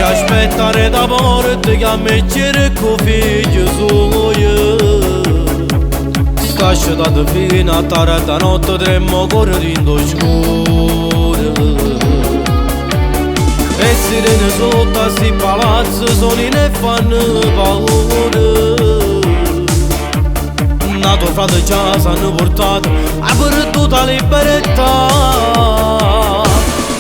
aspettare da morte che a me cerco figlio suo. Scasciata fino a tarda notte tremmo correndo scuro. E sirene sotto a sti palazzi sono ne fanno paura. Nato frate già s'hanno portato a perduta libertà.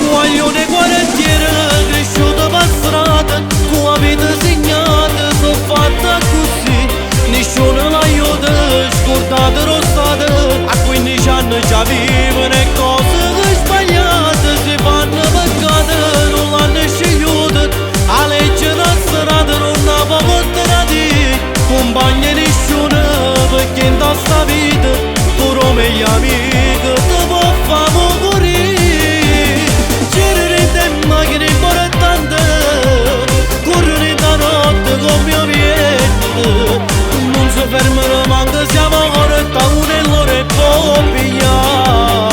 Guaglione quartiere cresciuto per strada, con la vita segnata, sono fatta così. Nessuno l'aiuta, scordata rostata, a 15 anni già vivono e cose sbagliate, si fanno peccate, non l'hanno scegliuta, a legge da strada non ha potuto dire, compagni nessuno, perché in sta vita, pure meglio amico, ti può far morire. Girare in macchina importante, correre da notte con mio vietto, non si fermano manco siamo corretta uno e loro e può pigliare.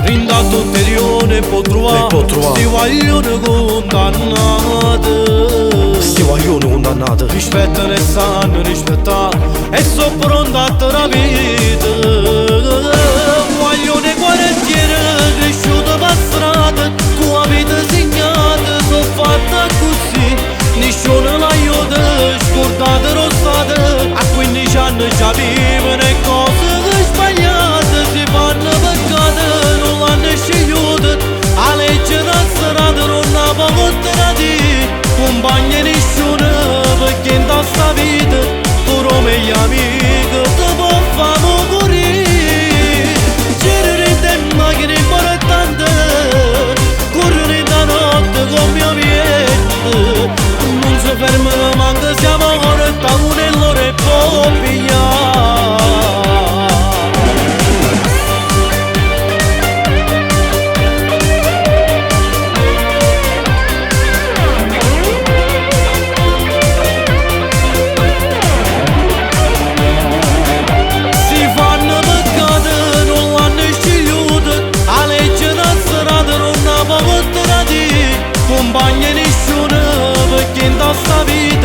Rinda tutte rione può trovare, sti guaglioni condannati. Sti guaglioni condannati. Rispettano e sanno rispettare e sono pronto a te la vita. Guaglione quartiere cresciuto per strada, con la vita segnata, sono fatta così. Nessuno l'aiuta, scordate rostate, a 15 anni già vivono e cose sbagliate, si fanno peccate, non l'hanno scegliuta, a legge da strada non ha potuto dire, compagni nessuno, perché in sta vita, pure meglio amico, ti può far morire. Girare in macchina importante, correre da notte con mio vietto, non si fermano manco siamo corretta uno e loro e può pigliare. Si fanno peccate, non l'hanno scegliuta, a legge da strada non ha potuto dire, compagni nessuno, perché in sta vita